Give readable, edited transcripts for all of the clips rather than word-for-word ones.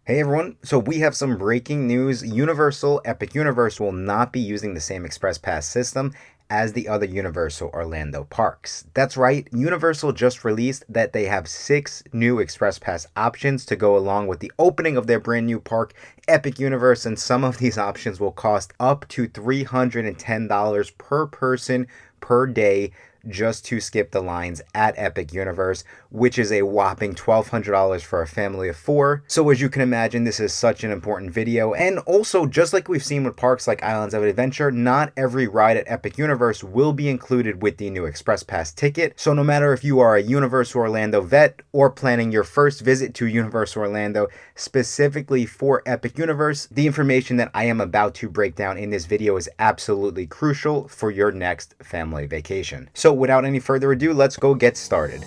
Hey everyone, so we have some breaking news. Universal Epic Universe will not be using the same Express Pass system as the other Universal Orlando parks. That's right, Universal just released that they have 6 new Express Pass options to go along with the opening of their brand new park, Epic Universe, and some of these options will cost up to $310 per person per day just to skip the lines at Epic Universe, which is a whopping $1,200 for a family of 4. So as you can imagine, this is such an important video. And also, just like we've seen with parks like Islands of Adventure, not every ride at Epic Universe will be included with the new Express Pass ticket. So no matter if you are a Universal Orlando vet or planning your first visit to Universal Orlando specifically for Epic Universe, the information that I am about to break down in this video is absolutely crucial for your next family vacation. So without any further ado, let's go get started.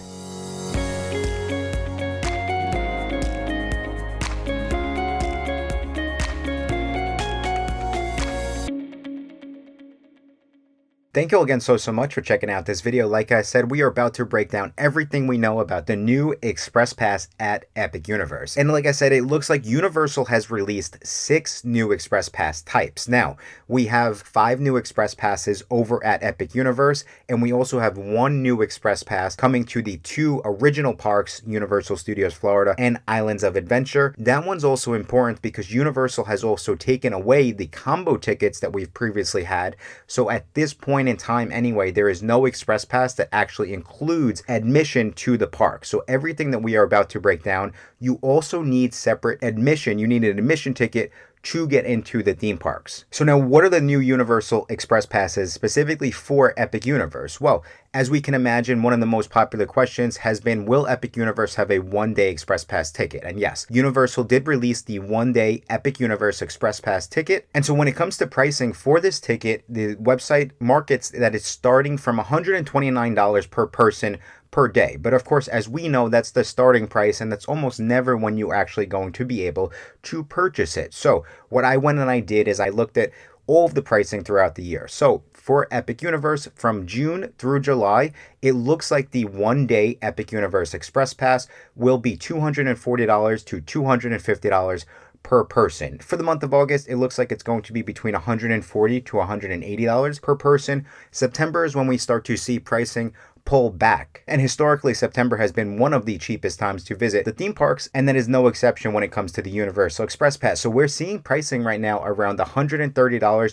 Thank you all again so much for checking out this video. Like I said, we are about to break down everything we know about the new Express Pass at Epic Universe. And like I said, it looks like Universal has released 6 new Express Pass types. Now, we have 5 new Express Passes over at Epic Universe, and we also have 1 new Express Pass coming to the 2 original parks, Universal Studios Florida and Islands of Adventure. That one's also important because Universal has also taken away the combo tickets that we've previously had. So at this point in time anyway, there is no Express Pass that actually includes admission to the park. So everything that we are about to break down, you also need separate admission. You need an admission ticket to get into the theme parks. So now, what are the new Universal Express Passes specifically for Epic Universe? Well, as we can imagine, one of the most popular questions has been, will Epic Universe have a one-day Express Pass ticket? And yes, Universal did release the one-day Epic Universe Express Pass ticket. And so when it comes to pricing for this ticket, the website markets that it's starting from $129 per person per day. But of course, as we know, that's the starting price, and that's almost never when you're actually going to be able to purchase it. So what I went and I did is I looked at all of the pricing throughout the year. So for Epic Universe, from June through July, it looks like the one-day Epic Universe Express Pass will be $240 to $250 per person. For the month of August, it looks like it's going to be between $140 to $180 per person. September is when we start to see pricing pull back. And historically, September has been one of the cheapest times to visit the theme parks, and that is no exception when it comes to the Universal Express Pass. So we're seeing pricing right now around $130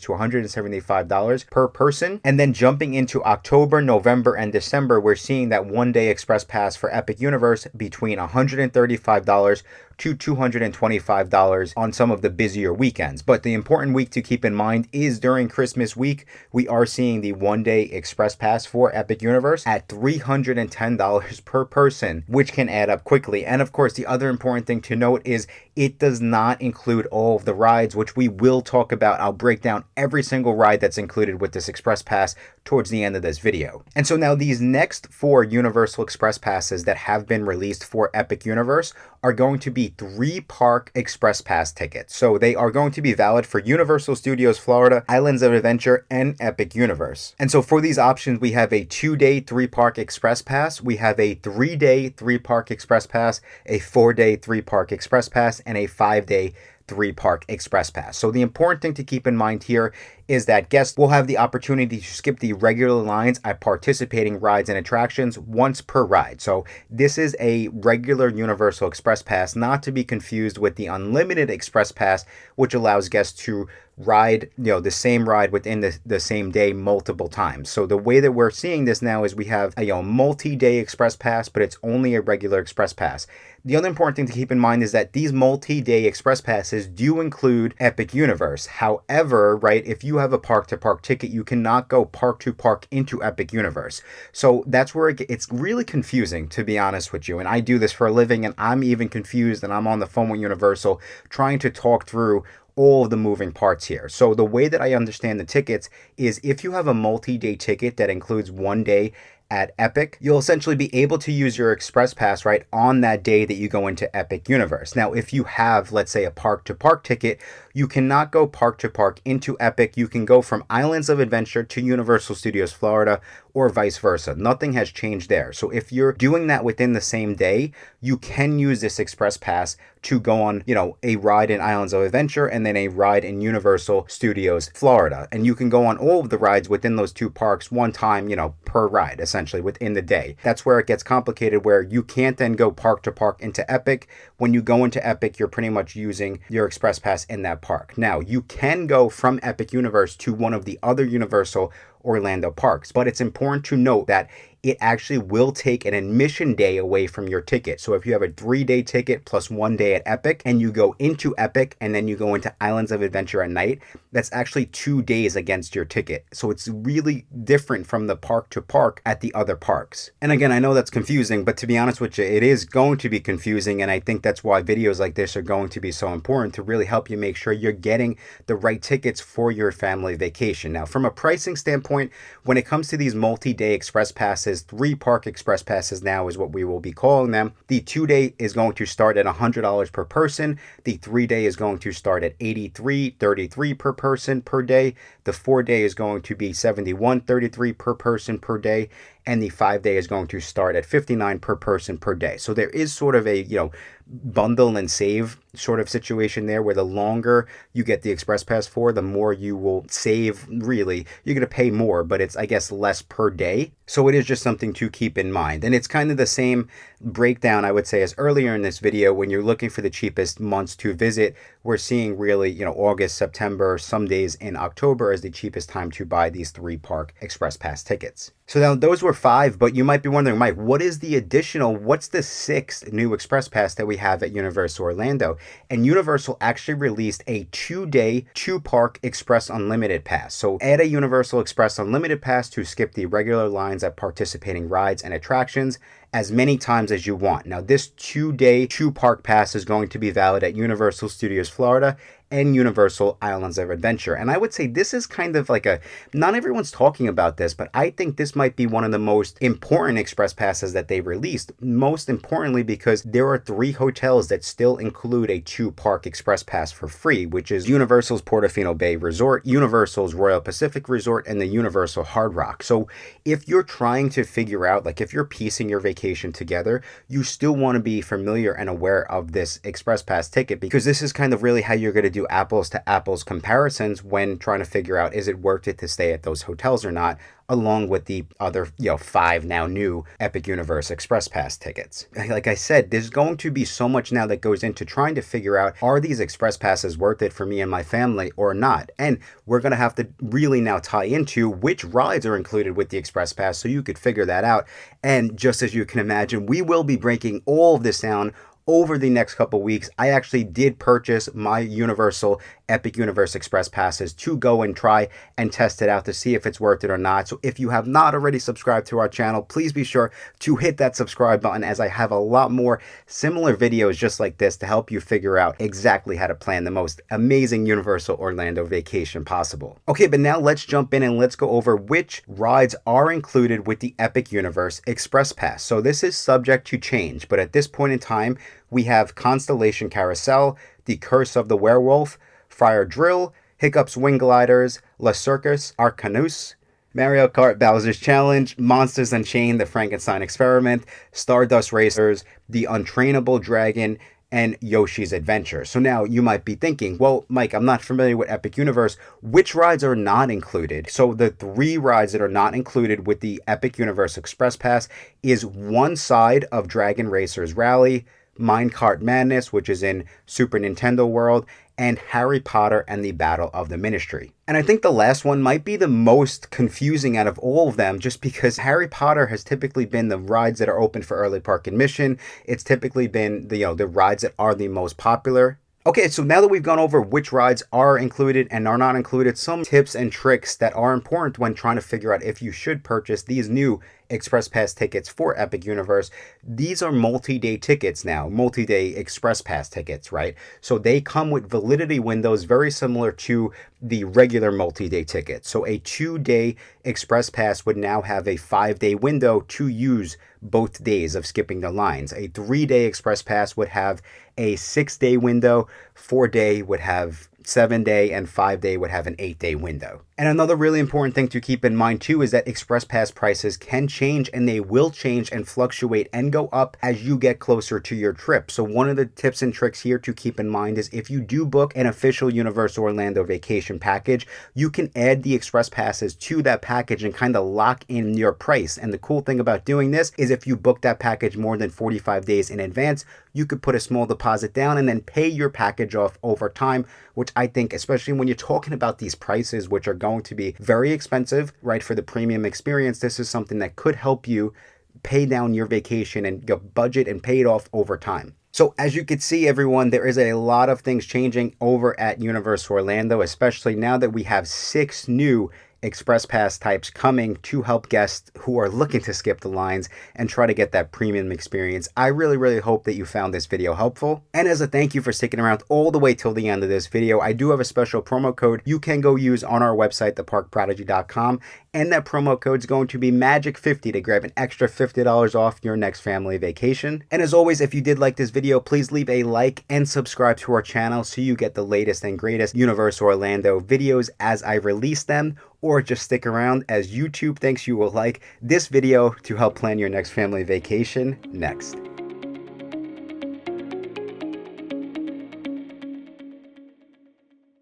to $175 per person. And then jumping into October, November, and December, we're seeing that one-day Express Pass for Epic Universe between $135 to $225 on some of the busier weekends. But the important week to keep in mind is during Christmas week, we are seeing the one-day Express Pass for Epic Universe at $310 per person, which can add up quickly. And of course, the other important thing to note is it does not include all of the rides, which we will talk about. I'll break down every single ride that's included with this Express Pass towards the end of this video. And so now these next 4 Universal Express Passes that have been released for Epic Universe are going to be 3 park Express Pass tickets. So they are going to be valid for Universal Studios Florida, Islands of Adventure, and Epic Universe. And so for these options, we have a 2-day 3-park Express Pass, we have a 3-day 3-park Express Pass, a 4-day 3-park Express Pass, and a 5-day 3-park Express Pass. So the important thing to keep in mind here is that guests will have the opportunity to skip the regular lines at participating rides and attractions once per ride. So this is a regular Universal Express Pass, not to be confused with the Unlimited Express Pass, which allows guests to ride, the same ride within the same day multiple times. So the way that we're seeing this now is we have a multi-day Express Pass, but it's only a regular Express Pass. The other important thing to keep in mind is that these multi-day Express Passes do include Epic Universe. However, right, if you have a park-to-park ticket, you cannot go park-to-park into Epic Universe. So that's where it's really confusing, to be honest with you. And I do this for a living, and I'm even confused, and I'm on the phone with Universal trying to talk through all of the moving parts here. So the way that I understand the tickets is if you have a multi-day ticket that includes one day at Epic, you'll essentially be able to use your Express Pass right on that day that you go into Epic Universe. Now, if you have, let's say, a park to park ticket, you cannot go park to park into Epic. You can go from Islands of Adventure to Universal Studios Florida or vice versa. Nothing has changed there. So if you're doing that within the same day, you can use this Express Pass to go on, a ride in Islands of Adventure and then a ride in Universal Studios Florida. And you can go on all of the rides within those two parks one time, per ride, essentially within the day. That's where it gets complicated, where you can't then go park to park into Epic. When you go into Epic, you're pretty much using your Express Pass in that park. Now, you can go from Epic Universe to one of the other Universal Orlando parks, but it's important to note that it actually will take an admission day away from your ticket. So if you have a 3-day ticket plus 1 day at Epic and you go into Epic and then you go into Islands of Adventure at night, that's actually 2 days against your ticket. So it's really different from the park to park at the other parks. And again, I know that's confusing, but to be honest with you, it is going to be confusing. And I think that's why videos like this are going to be so important, to really help you make sure you're getting the right tickets for your family vacation. Now, from a pricing standpoint, when it comes to these multi-day express passes, 3-park express passes now is what we will be calling them. The 2-day is going to start at $100 per person. The 3-day is going to start at $83.33 per person per day. The 4-day is going to be $71.33 per person per day. And the 5-day is going to start at $59 per person per day. So there is sort of a, bundle and save sort of situation there, where the longer you get the Express Pass for, the more you will save. Really, you're going to pay more, but it's, I guess, less per day. So it is just something to keep in mind. And it's kind of the same breakdown, I would say, as earlier in this video. When you're looking for the cheapest months to visit, we're seeing really, August, September, some days in October as the cheapest time to buy these 3-park Express Pass tickets. So now those were 5, but you might be wondering, Mike, what's the 6th new Express Pass that we have at Universal Orlando? And Universal actually released a 2-day, 2-park Express Unlimited Pass. So add a Universal Express Unlimited Pass to skip the regular lines at participating rides and attractions as many times as you want. Now, this 2-day, 2-park pass is going to be valid at Universal Studios Florida and Universal Islands of Adventure. And I would say this is kind of like not everyone's talking about this, but I think this might be one of the most important express passes that they released. Most importantly, because there are 3 hotels that still include a 2-park express pass for free, which is Universal's Portofino Bay Resort, Universal's Royal Pacific Resort, and the Universal Hard Rock. So if you're trying to figure out, if you're piecing your vacation together, you still want to be familiar and aware of this express pass ticket, because this is kind of really how you're going to do apples to apples comparisons when trying to figure out, is it worth it to stay at those hotels or not, along with the other 5 now new Epic Universe Express Pass tickets. Like I said, there's going to be so much now that goes into trying to figure out, are these Express Passes worth it for me and my family or not? And we're going to have to really now tie into which rides are included with the Express Pass so you could figure that out. And just as you can imagine, we will be breaking all of this down over the next couple weeks. I actually did purchase my Universal Epic Universe Express Passes to go and try and test it out to see if it's worth it or not. So if you have not already subscribed to our channel, please be sure to hit that subscribe button, as I have a lot more similar videos just like this to help you figure out exactly how to plan the most amazing Universal Orlando vacation possible. Okay, but now let's jump in and let's go over which rides are included with the Epic Universe Express Pass. So this is subject to change, but at this point in time, we have Constellation Carousel, The Curse of the Werewolf, Friar Drill, Hiccup's Wing Gliders, La Circus, Arcanus, Mario Kart Bowser's Challenge, Monsters Unchained, The Frankenstein Experiment, Stardust Racers, The Untrainable Dragon, and Yoshi's Adventure. So now you might be thinking, well, Mike, I'm not familiar with Epic Universe. Which rides are not included? So the 3 rides that are not included with the Epic Universe Express Pass is one side of Dragon Racers Rally, Minecart Madness, which is in Super Nintendo World, and Harry Potter and the Battle of the Ministry. And I think the last one might be the most confusing out of all of them, just because Harry Potter has typically been the rides that are open for early park admission. It's typically been the rides that are the most popular Okay, so now that we've gone over which rides are included and are not included, some tips and tricks that are important when trying to figure out if you should purchase these new Express Pass tickets for Epic Universe. These are multi-day tickets now, multi-day Express Pass tickets, right? So they come with validity windows very similar to the regular multi-day ticket. So a 2-day Express Pass would now have a 5-day window to use both days of skipping the lines. A 3-day Express Pass would have a 6-day window, 4-day would have 7-day, and 5-day would have an 8-day window. And another really important thing to keep in mind too is that Express Pass prices can change, and they will change and fluctuate and go up as you get closer to your trip. So one of the tips and tricks here to keep in mind is if you do book an official Universal Orlando vacation package, you can add the Express Passes to that package and kind of lock in your price. And the cool thing about doing this is if you book that package more than 45 days in advance, you could put a small deposit down and then pay your package off over time, which I think, especially when you're talking about these prices, which are going to be very expensive, right, for the premium experience, this is something that could help you pay down your vacation and your budget and pay it off over time. So as you can see, everyone, there is a lot of things changing over at Universal Orlando, especially now that we have 6 new Express Pass types coming to help guests who are looking to skip the lines and try to get that premium experience. I really hope that you found this video helpful. And as a thank you for sticking around all the way till the end of this video, I do have a special promo code you can go use on our website, theparkprodigy.com. And that promo code is going to be MAGIC50 to grab an extra $50 off your next family vacation. And as always, if you did like this video, please leave a like and subscribe to our channel so you get the latest and greatest Universal Orlando videos as I release them, or just stick around as YouTube thinks you will like this video to help plan your next family vacation next.